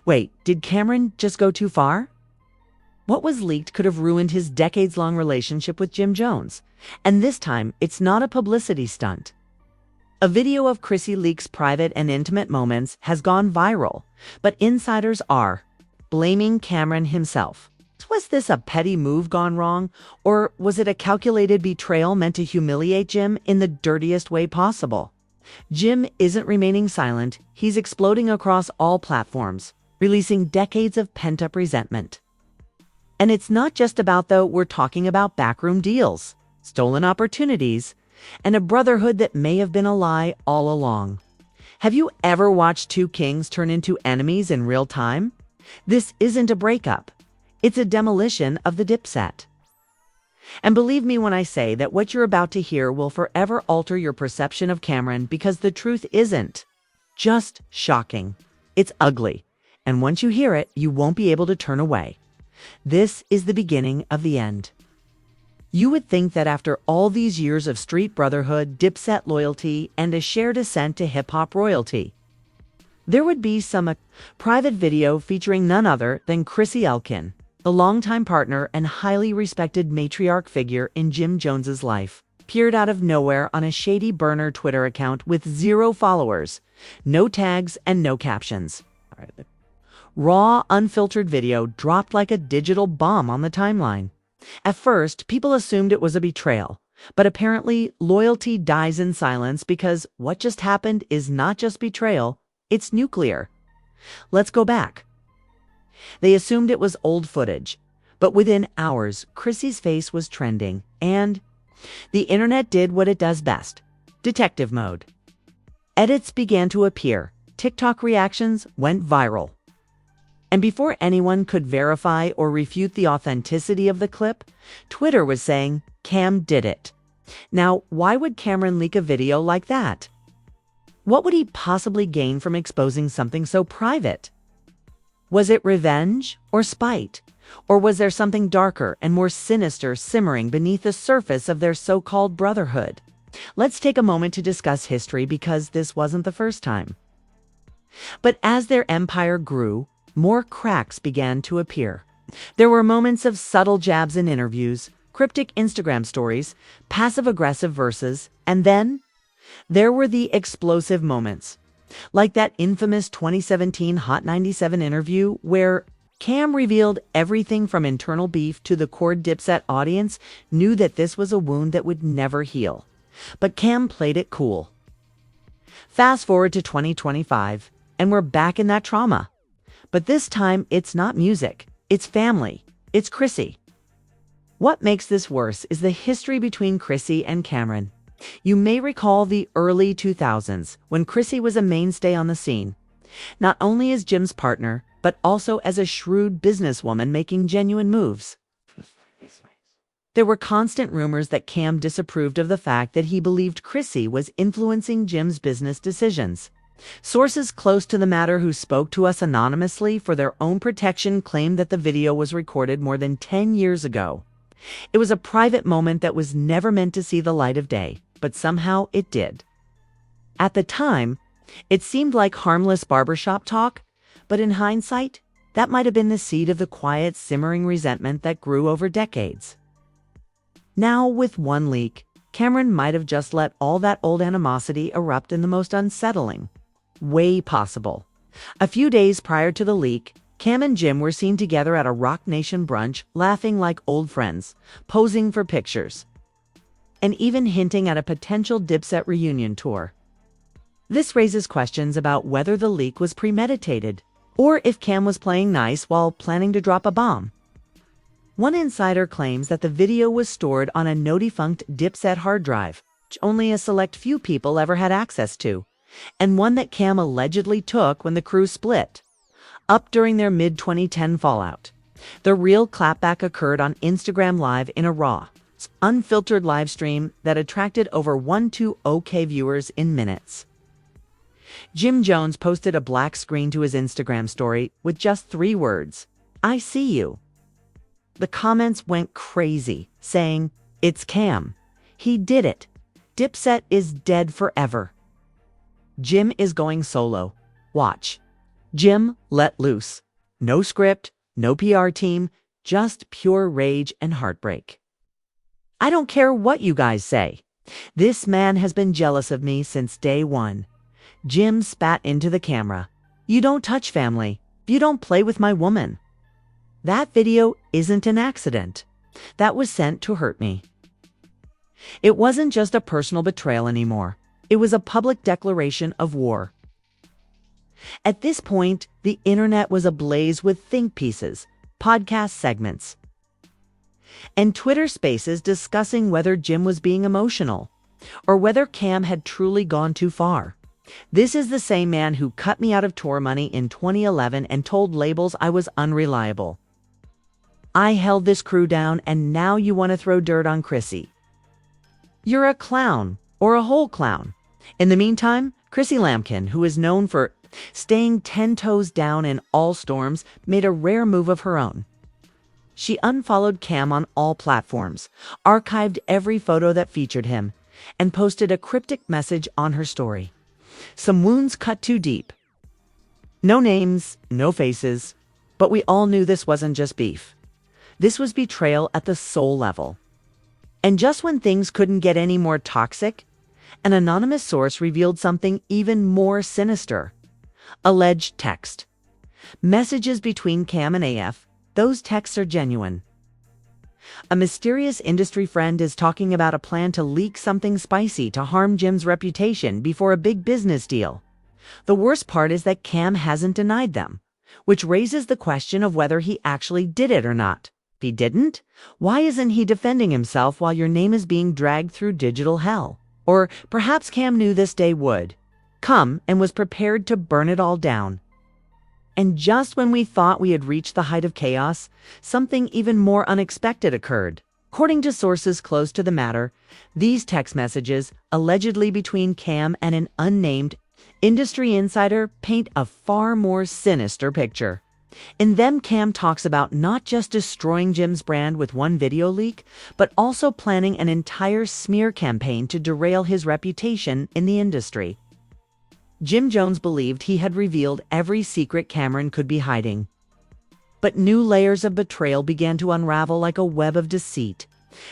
Wait, did Camron just go too far? What was leaked could have ruined his decades-long relationship with Jim Jones. And this time, it's not a publicity stunt. A video of Chrissy leaks private and intimate moments has gone viral, but insiders are blaming Camron himself. Was this a petty move gone wrong, or was it a calculated betrayal meant to humiliate Jim in the dirtiest way possible? Jim isn't remaining silent. He's exploding across all platforms, releasing decades of pent-up resentment. And it's not just about, though, we're talking about backroom deals, stolen opportunities, and a brotherhood that may have been a lie all along. Have you ever watched two kings turn into enemies in real time? This isn't a breakup. It's a demolition of the Dipset. And believe me when I say that what you're about to hear will forever alter your perception of Camron, because the truth isn't just shocking. It's ugly. And once you hear it, you won't be able to turn away. This is the beginning of the end. You would think that after all these years of street brotherhood, Dipset loyalty, and a shared ascent to hip-hop royalty, there would be some private video featuring none other than Chrissy, the longtime partner and highly respected matriarch figure in Jim Jones's life, peered out of nowhere on a shady burner Twitter account with 0 followers, no tags, and no captions. Raw, unfiltered video dropped like a digital bomb on the timeline. At first, people assumed it was a betrayal, but apparently loyalty dies in silence, because what just happened is not just betrayal, it's nuclear. Let's go back. They assumed it was old footage, but within hours, Chrissy's face was trending, and the internet did what it does best: detective mode. Edits began to appear, TikTok reactions went viral. And before anyone could verify or refute the authenticity of the clip, Twitter was saying, Cam did it. Now, why would Camron leak a video like that? What would he possibly gain from exposing something so private? Was it revenge or spite? Or was there something darker and more sinister simmering beneath the surface of their so-called brotherhood? Let's take a moment to discuss history, because this wasn't the first time. But as their empire grew, more cracks began to appear. There were moments of subtle jabs in interviews, cryptic Instagram stories, passive-aggressive verses, and then there were the explosive moments, like that infamous 2017 Hot 97 interview where Cam revealed everything from internal beef to the core Dipset audience knew that this was a wound that would never heal. But Cam played it cool. Fast forward to 2025, and we're back in that trauma. But this time, it's not music, it's family, it's Chrissy. What makes this worse is the history between Chrissy and Camron. You may recall the early 2000s, when Chrissy was a mainstay on the scene, not only as Jim's partner, but also as a shrewd businesswoman making genuine moves. There were constant rumors that Cam disapproved of the fact that he believed Chrissy was influencing Jim's business decisions. Sources close to the matter who spoke to us anonymously for their own protection claimed that the video was recorded more than 10 years ago. It was a private moment that was never meant to see the light of day, but somehow it did. At the time, it seemed like harmless barbershop talk, but in hindsight, that might have been the seed of the quiet, simmering resentment that grew over decades. Now, with one leak, Camron might have just let all that old animosity erupt in the most unsettling way possible. A few days prior to the leak, Cam and Jim were seen together at a Rock Nation brunch, laughing like old friends, posing for pictures, and even hinting at a potential Dipset reunion tour. This raises questions about whether the leak was premeditated, or if Cam was playing nice while planning to drop a bomb. One insider claims that the video was stored on a no-defunct Dipset hard drive, which only a select few people ever had access to, and one that Cam allegedly took when the crew split up during their mid-2010 fallout. The real clapback occurred on Instagram Live in a raw, unfiltered live stream that attracted over 120K viewers in minutes. Jim Jones posted a black screen to his Instagram story with just 3 words, "I see you." The comments went crazy, saying, "It's Cam. He did it. Dipset is dead forever. Jim is going solo. Watch." Jim let loose. No script, no PR team, just pure rage and heartbreak. "I don't care what you guys say. This man has been jealous of me since day one." Jim spat into the camera. "You don't touch family. You don't play with my woman." That video isn't an accident. That was sent to hurt me. It wasn't just a personal betrayal anymore. It was a public declaration of war. At this point, the internet was ablaze with think pieces, podcast segments, and Twitter spaces discussing whether Jim was being emotional or whether Cam had truly gone too far. "This is the same man who cut me out of tour money in 2011 and told labels I was unreliable. I held this crew down and now you want to throw dirt on Chrissy. You're a clown, or a whole clown." In the meantime, Chrissy Lampkin, who is known for staying 10 toes down in all storms, made a rare move of her own. She unfollowed Cam on all platforms, archived every photo that featured him, and posted a cryptic message on her story. Some wounds cut too deep. No names, no faces, but we all knew this wasn't just beef. This was betrayal at the soul level. And just when things couldn't get any more toxic, an anonymous source revealed something even more sinister. Alleged text. Messages between Cam and AF. Those texts are genuine. A mysterious industry friend is talking about a plan to leak something spicy to harm Jim's reputation before a big business deal. The worst part is that Cam hasn't denied them, which raises the question of whether he actually did it or not. If he didn't, why isn't he defending himself while your name is being dragged through digital hell? Or perhaps Cam knew this day would come and was prepared to burn it all down. And just when we thought we had reached the height of chaos, something even more unexpected occurred. According to sources close to the matter, these text messages, allegedly between Cam and an unnamed industry insider, paint a far more sinister picture. In them, Cam talks about not just destroying Jim's brand with one video leak, but also planning an entire smear campaign to derail his reputation in the industry. Jim Jones believed he had revealed every secret Camron could be hiding. But new layers of betrayal began to unravel like a web of deceit.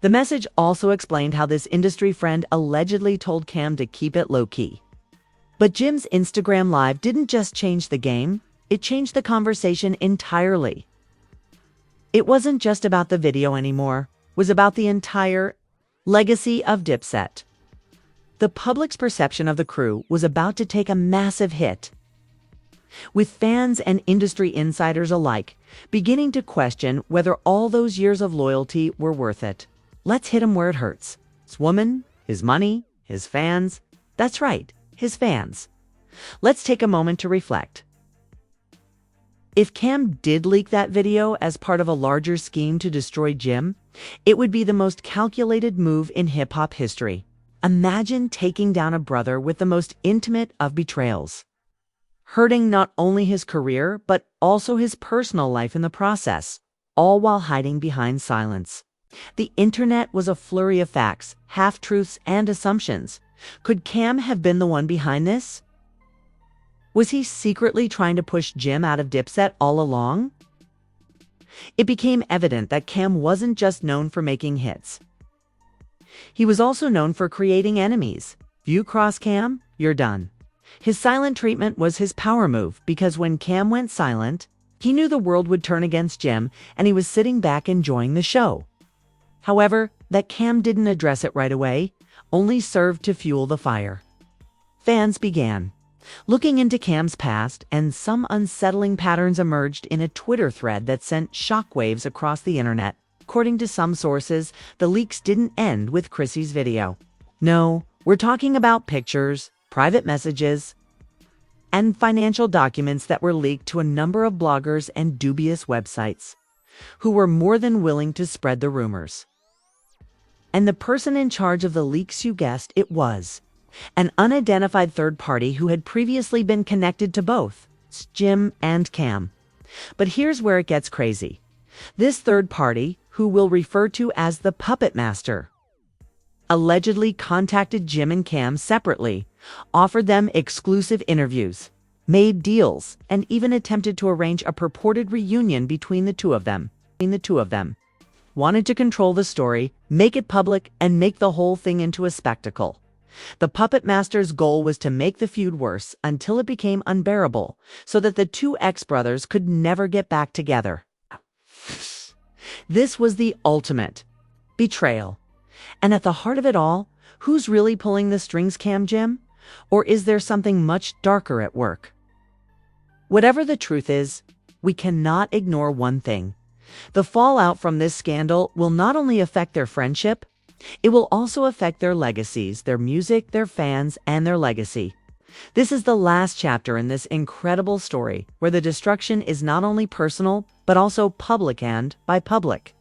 The message also explained how this industry friend allegedly told Cam to keep it low-key. But Jim's Instagram Live didn't just change the game, it changed the conversation entirely. It wasn't just about the video anymore, it was about the entire legacy of Dipset. The public's perception of the crew was about to take a massive hit, with fans and industry insiders alike beginning to question whether all those years of loyalty were worth it. Let's hit him where it hurts. His woman, his money, his fans. That's right, his fans. Let's take a moment to reflect. If Cam did leak that video as part of a larger scheme to destroy Jim, it would be the most calculated move in hip-hop history. Imagine taking down a brother with the most intimate of betrayals, hurting not only his career, but also his personal life in the process, all while hiding behind silence. The internet was a flurry of facts, half-truths, and assumptions. Could Cam have been the one behind this? Was he secretly trying to push Jim out of Dipset all along? It became evident that Cam wasn't just known for making hits. He was also known for creating enemies. If you cross Cam, you're done. His silent treatment was his power move because when Cam went silent, he knew the world would turn against Jim and he was sitting back enjoying the show. However, that Cam didn't address it right away only served to fuel the fire. Fans began looking into Cam's past, and some unsettling patterns emerged in a Twitter thread that sent shockwaves across the internet. According to some sources, the leaks didn't end with Chrissy's video. No, we're talking about pictures, private messages, and financial documents that were leaked to a number of bloggers and dubious websites, who were more than willing to spread the rumors. And the person in charge of the leaks, you guessed it was an unidentified third party who had previously been connected to both Jim and Cam. But here's where it gets crazy. This third party, who we'll refer to as the Puppet Master, allegedly contacted Jim and Cam separately, offered them exclusive interviews, made deals, and even attempted to arrange a purported reunion between the two of them. Wanted to control the story, make it public, and make the whole thing into a spectacle. The puppet master's goal was to make the feud worse until it became unbearable, so that the two ex-brothers could never get back together. This was the ultimate betrayal. And at the heart of it all, who's really pulling the strings, Cam Jim? Or is there something much darker at work? Whatever the truth is, we cannot ignore one thing. The fallout from this scandal will not only affect their friendship, it will also affect their legacies, their music, their fans, and their legacy. This is the last chapter in this incredible story, where the destruction is not only personal, but also public, and by public,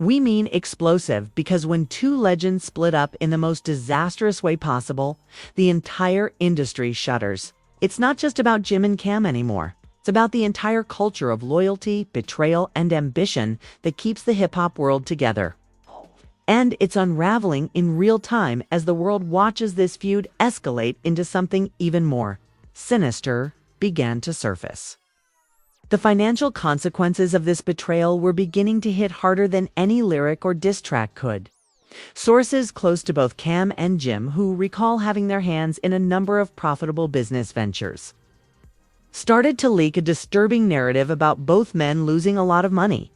we mean explosive, because when two legends split up in the most disastrous way possible, the entire industry shudders. It's not just about Jim and Cam anymore. It's about the entire culture of loyalty, betrayal, and ambition that keeps the hip-hop world together. And it's unraveling in real time as the world watches this feud escalate into something even more sinister began to surface. The financial consequences of this betrayal were beginning to hit harder than any lyric or diss track could. Sources close to both Cam and Jim, who recall having their hands in a number of profitable business ventures, started to leak a disturbing narrative about both men losing a lot of money.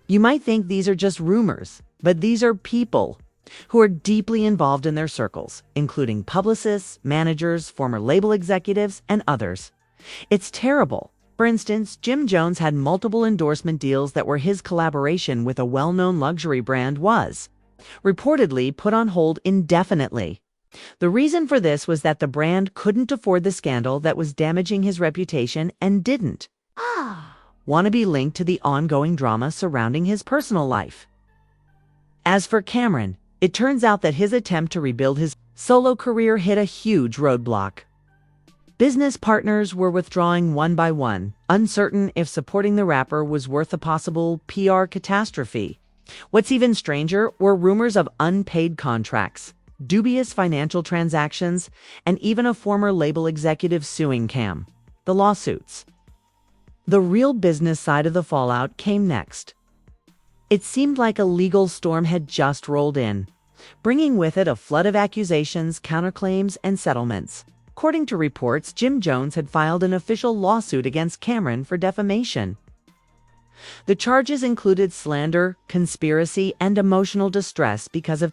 You might think these are just rumors, but these are people who are deeply involved in their circles, including publicists, managers, former label executives, and others. It's terrible. For instance, Jim Jones had multiple endorsement deals that were his collaboration with a well-known luxury brand was reportedly put on hold indefinitely. The reason for this was that the brand couldn't afford the scandal that was damaging his reputation and didn't want to be linked to the ongoing drama surrounding his personal life. As for Camron, it turns out that his attempt to rebuild his solo career hit a huge roadblock. Business partners were withdrawing one by one, uncertain if supporting the rapper was worth a possible PR catastrophe. What's even stranger were rumors of unpaid contracts, dubious financial transactions, and even a former label executive suing Cam. The lawsuits. The real business side of the fallout came next. It seemed like a legal storm had just rolled in, bringing with it a flood of accusations, counterclaims, and settlements. According to reports, Jim Jones had filed an official lawsuit against Camron for defamation. The charges included slander, conspiracy, and emotional distress because of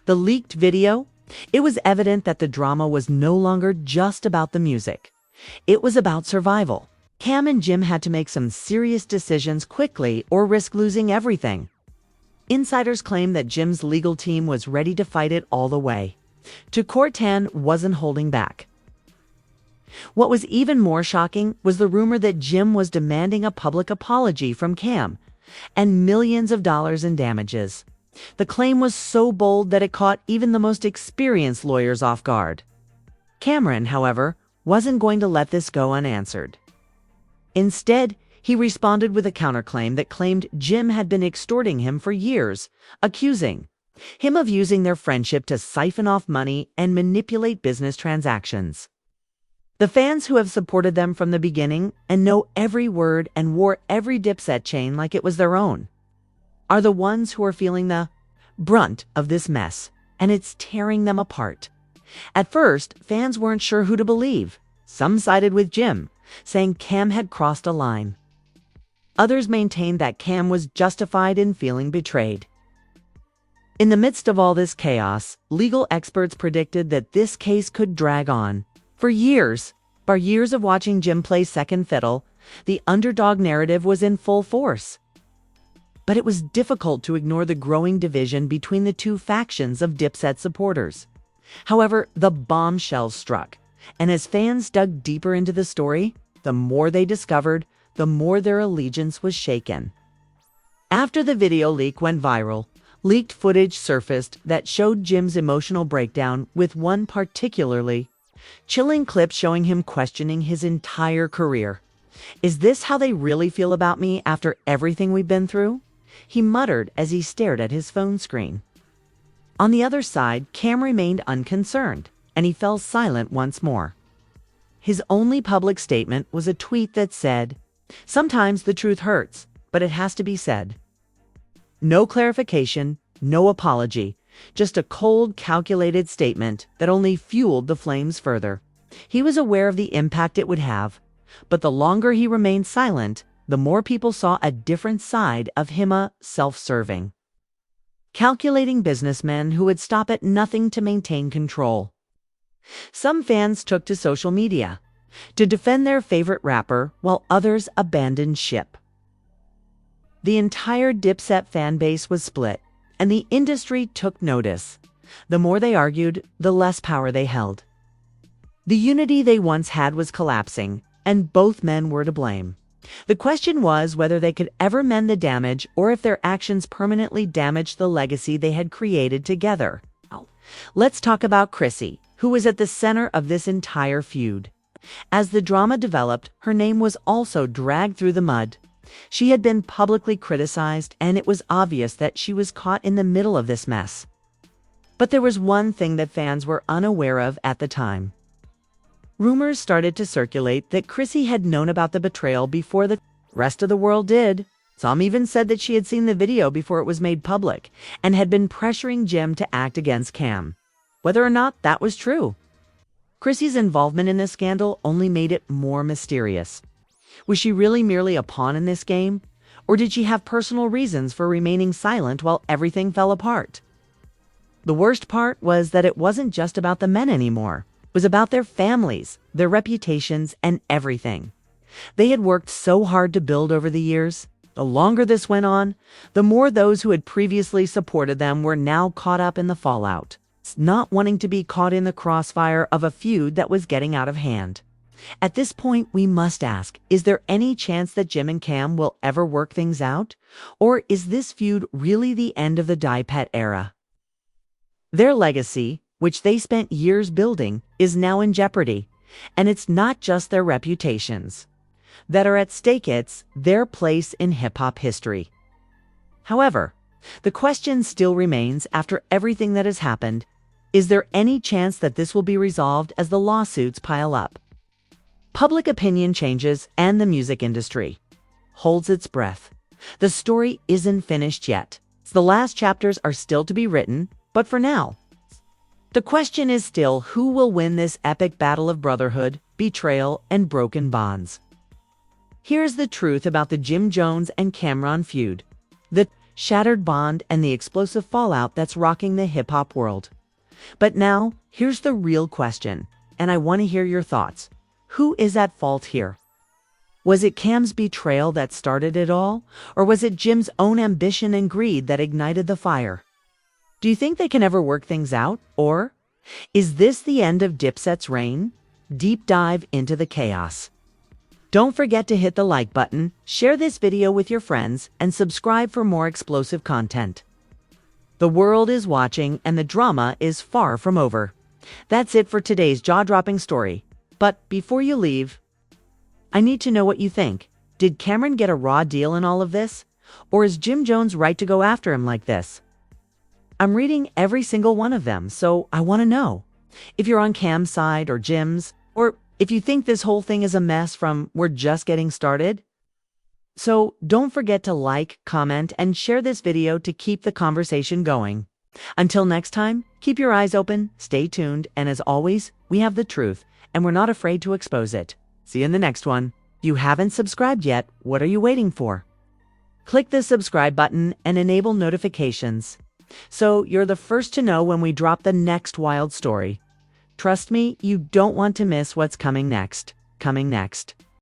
the leaked video. It was evident that the drama was no longer just about the music. It was about survival. Cam and Jim had to make some serious decisions quickly or risk losing everything. Insiders claim that Jim's legal team was ready to fight it all the way. Cortan wasn't holding back. What was even more shocking was the rumor that Jim was demanding a public apology from Cam and millions of dollars in damages. The claim was so bold that it caught even the most experienced lawyers off guard. Camron, however, wasn't going to let this go unanswered. Instead, he responded with a counterclaim that claimed Jim had been extorting him for years, accusing him of using their friendship to siphon off money and manipulate business transactions. The fans who have supported them from the beginning and know every word and wore every Dipset chain like it was their own are the ones who are feeling the brunt of this mess, and it's tearing them apart. At first, fans weren't sure who to believe. Some sided with Jim, saying Cam had crossed a line. Others maintained that Cam was justified in feeling betrayed. In the midst of all this chaos, legal experts predicted that this case could drag on. For years of watching Jim play second fiddle, the underdog narrative was in full force. But it was difficult to ignore the growing division between the two factions of Dipset supporters. However, the bombshell struck, and as fans dug deeper into the story, the more they discovered, the more their allegiance was shaken. After the video leak went viral, leaked footage surfaced that showed Jim's emotional breakdown, with one particularly chilling clip showing him questioning his entire career. "Is this how they really feel about me after everything we've been through?" he muttered as he stared at his phone screen. On the other side, Cam remained unconcerned, and he fell silent once more. His only public statement was a tweet that said, "Sometimes the truth hurts, but it has to be said." No clarification, no apology, just a cold, calculated statement that only fueled the flames further. He was aware of the impact it would have, but the longer he remained silent, the more people saw a different side of him, a self-serving, calculating businessman who would stop at nothing to maintain control. Some fans took to social media to defend their favorite rapper, while others abandoned ship. The entire Dipset fan base was split, and the industry took notice. The more they argued, the less power they held. The unity they once had was collapsing, and both men were to blame. The question was whether they could ever mend the damage, or if their actions permanently damaged the legacy they had created together. Let's talk about Chrissy, who was at the center of this entire feud. As the drama developed, her name was also dragged through the mud. She had been publicly criticized, and it was obvious that she was caught in the middle of this mess. But there was one thing that fans were unaware of at the time. Rumors started to circulate that Chrissy had known about the betrayal before the rest of the world did. Some even said that she had seen the video before it was made public and had been pressuring Jim to act against Cam. Whether or not that was true, Chrissy's involvement in this scandal only made it more mysterious. Was she really merely a pawn in this game, or did she have personal reasons for remaining silent while everything fell apart? The worst part was that it wasn't just about the men anymore. It was about their families, their reputations, and everything they had worked so hard to build over the years. The longer this went on, the more those who had previously supported them were now caught up in the fallout, not wanting to be caught in the crossfire of a feud that was getting out of hand. At this point, we must ask, is there any chance that Jim and Cam will ever work things out? Or is this feud really the end of the Dipset era? Their legacy, which they spent years building, is now in jeopardy. And it's not just their reputations that are at stake, it's their place in hip-hop history. However, the question still remains after everything that has happened. Is there any chance that this will be resolved as the lawsuits pile up? Public opinion changes, and the music industry holds its breath. The story isn't finished yet. The last chapters are still to be written, but for now, the question is still who will win this epic battle of brotherhood, betrayal, and broken bonds. Here's the truth about the Jim Jones and Camron feud, the shattered bond and the explosive fallout that's rocking the hip-hop world. But now, here's the real question, and I want to hear your thoughts. Who is at fault here? Was it Cam's betrayal that started it all, or was it Jim's own ambition and greed that ignited the fire? Do you think they can ever work things out, or is this the end of Dipset's reign? Deep dive into the chaos. Don't forget to hit the like button, share this video with your friends, and subscribe for more explosive content. The world is watching, and the drama is far from over. That's it for today's jaw-dropping story. But before you leave, I need to know what you think. Did Camron get a raw deal in all of this? Or is Jim Jones right to go after him like this? I'm reading every single one of them, so I want to know if you're on Cam's side or Jim's, or if you think this whole thing is a mess from we're just getting started. So don't forget to like, comment, and share this video to keep the conversation going. Until next time, keep your eyes open, stay tuned, and as always, we have the truth, and we're not afraid to expose it. See you in the next one. If you haven't subscribed yet, what are you waiting for? Click the subscribe button and enable notifications, so you're the first to know when we drop the next wild story. Trust me, you don't want to miss what's coming next.